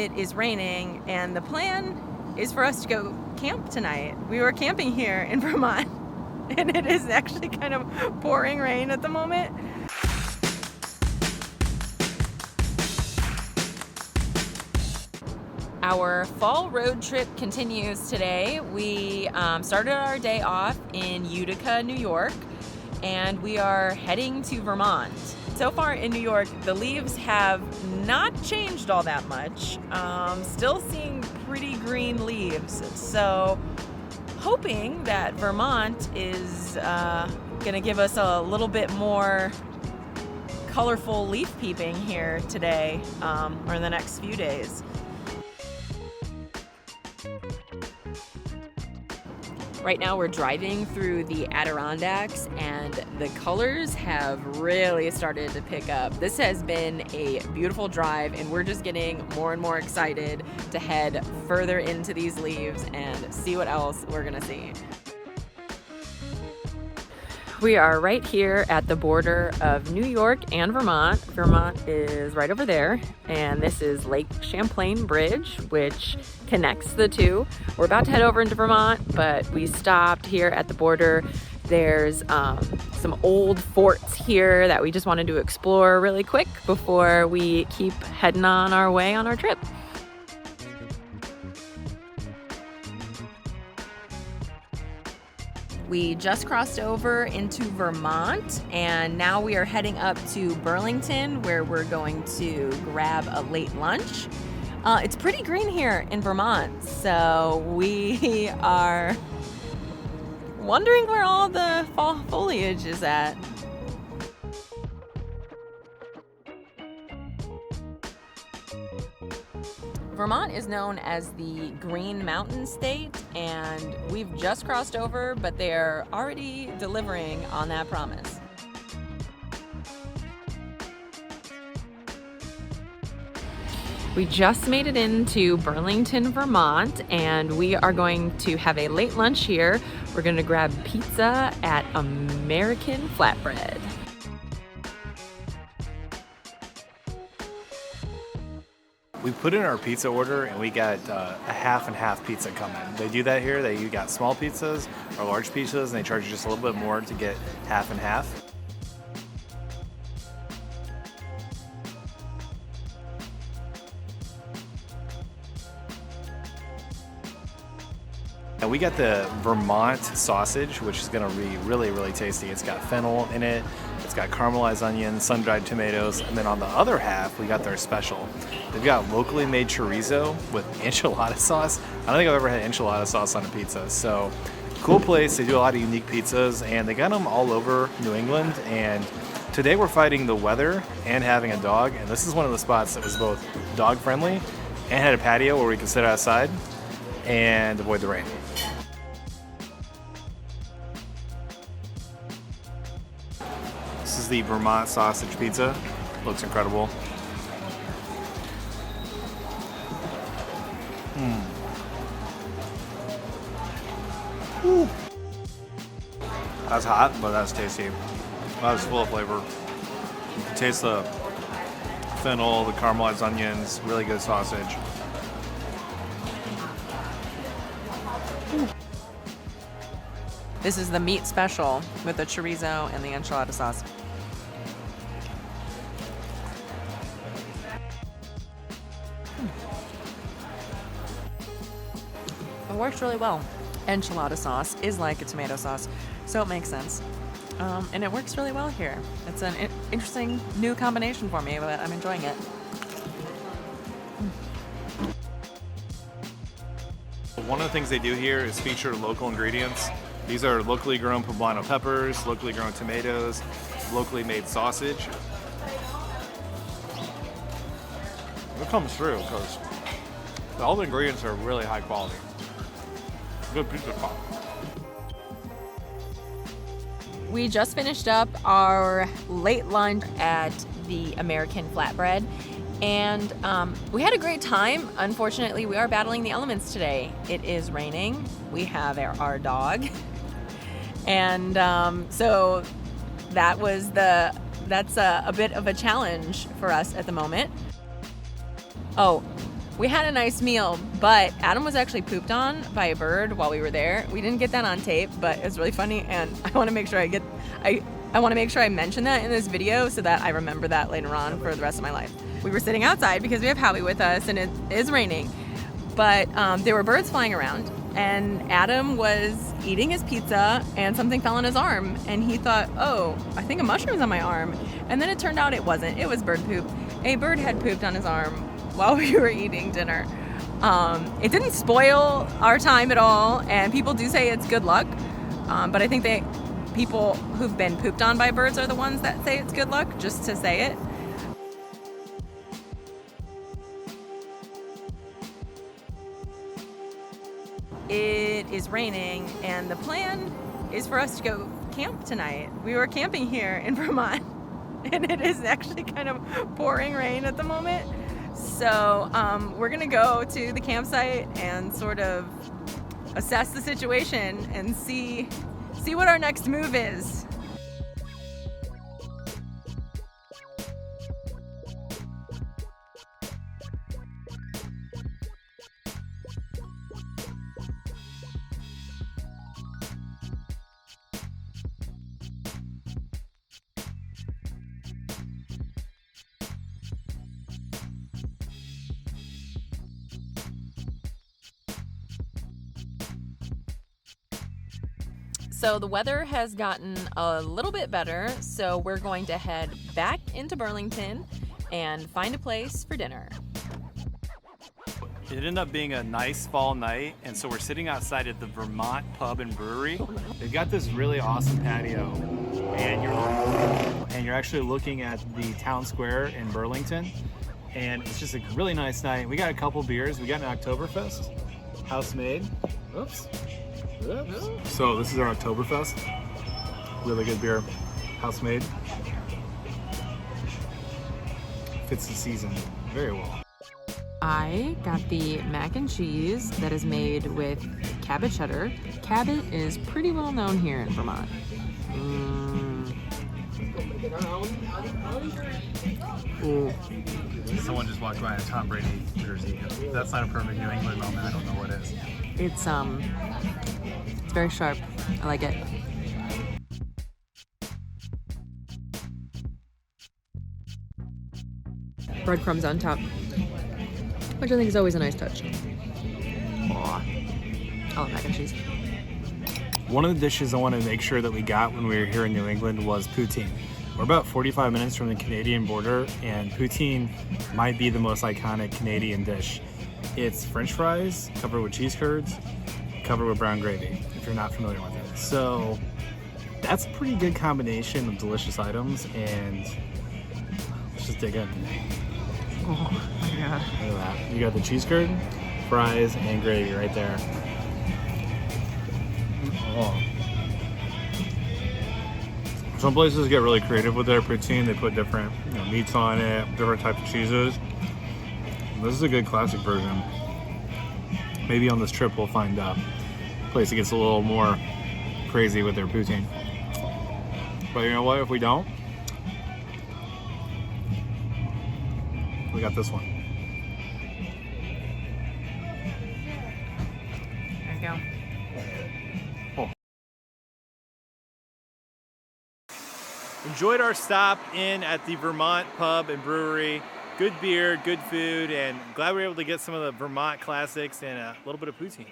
it is raining, and the plan is for us to go camp tonight. We were camping here in Vermont, and it is actually kind of pouring rain at the moment. Our fall road trip continues today. We started our day off in Utica, New York, and we are heading to Vermont. So far in New York, the leaves have not changed all that much. Still seeing pretty green leaves. So hoping that Vermont is gonna give us a little bit more colorful leaf peeping here today or in the next few days. Right now we're driving through the Adirondacks, and the colors have really started to pick up. This has been a beautiful drive, and we're just getting more and more excited to head further into these leaves and see what else we're gonna see. We are right here at the border of New York and Vermont. Vermont is right over there, and this is Lake Champlain Bridge, which connects the two. We're about to head over into Vermont, but we stopped here at the border. There's some old forts here that we just wanted to explore really quick before we keep heading on our way on our trip. We just crossed over into Vermont, and now we are heading up to Burlington, where we're going to grab a late lunch. It's pretty green here in Vermont, so we are wondering where all the fall foliage is at. Vermont is known as the Green Mountain State, and we've just crossed over, but they're already delivering on that promise. We just made it into Burlington, Vermont, and we are going to have a late lunch here. We're going to grab pizza at American Flatbread. We put in our pizza order and we got a half and half pizza coming. They do that here. You got small pizzas or large pizzas, and they charge you just a little bit more to get half and half. And we got the Vermont sausage, which is going to be really, really tasty. It's got fennel in it. It's got caramelized onions, sun-dried tomatoes, and then on the other half, we got their special. They've got locally made chorizo with enchilada sauce. I don't think I've ever had enchilada sauce on a pizza. So, cool place. They do a lot of unique pizzas, and they got them all over New England. And today we're fighting the weather and having a dog, and this is one of the spots that was both dog-friendly and had a patio where we could sit outside and avoid the rain. This is the Vermont sausage pizza. Looks incredible. Ooh. That's hot, but that's tasty. That's full of flavor. You can taste the fennel, the caramelized onions, really good sausage. This is the meat special with the chorizo and the enchilada sauce. It works really well. Enchilada sauce is like a tomato sauce, so it makes sense. And it works really well here. It's an interesting new combination for me, but I'm enjoying it. One of the things they do here is feature local ingredients. These are locally grown poblano peppers, locally grown tomatoes, locally made sausage. It comes through because all the ingredients are really high quality. Good pizza spot. We just finished up our late lunch at the American Flatbread, and we had a great time. Unfortunately, we are battling the elements today. It is raining. We have our dog, and so that's a bit of a challenge for us at the moment. Oh, We had a nice meal, but Adam was actually pooped on by a bird while we were there. We didn't get that on tape, but it's really funny, and I want to make sure I want to make sure I mention that in this video so that I remember that later on for the rest of my life. We were sitting outside because we have Howie with us, and it is raining, but there were birds flying around, and Adam was eating his pizza, and something fell on his arm, and he thought, oh, I think a mushroom's on my arm, and then it turned out it wasn't. It was bird poop. A bird had pooped on his arm while we were eating dinner. It didn't spoil our time at all, and people do say it's good luck, but I think people who've been pooped on by birds are the ones that say it's good luck, just to say it. It is raining, and the plan is for us to go camp tonight. We were camping here in Vermont, and it is actually kind of pouring rain at the moment. So we're gonna go to the campsite and sort of assess the situation and see what our next move is. So the weather has gotten a little bit better, so we're going to head back into Burlington and find a place for dinner. It ended up being a nice fall night, and so we're sitting outside at the Vermont Pub and Brewery. They've got this really awesome patio, and you're actually looking at the town square in Burlington, and it's just a really nice night. We got a couple beers. We got an Oktoberfest, house made. Oops. So this is our Oktoberfest. Really good beer, house made. Fits the season very well. I got the mac and cheese that is made with Cabot cheddar. Cabot is pretty well known here in Vermont. Ooh. Someone just walked by in a Tom Brady jersey. If that's not a perfect New England moment, I don't know what is. It's very sharp. I like it. Breadcrumbs on top, which I think is always a nice touch. Aw. I love mac and cheese. One of the dishes I wanted to make sure that we got when we were here in New England was poutine. We're about 45 minutes from the Canadian border, and poutine might be the most iconic Canadian dish. It's French fries covered with cheese curds, covered with brown gravy, if you're not familiar with it. So that's a pretty good combination of delicious items, and let's just dig in. Oh my god. Look at that. You got the cheese curd, fries, and gravy right there. Oh. Some places get really creative with their poutine. They put different meats on it, different types of cheeses. This is a good classic version. Maybe on this trip we'll find a place that gets a little more crazy with their poutine. But you know what, if we don't, we got this one. There you go. Oh. Enjoyed our stop in at the Vermont Pub and Brewery. Good beer, good food, and glad we were able to get some of the Vermont classics and a little bit of poutine.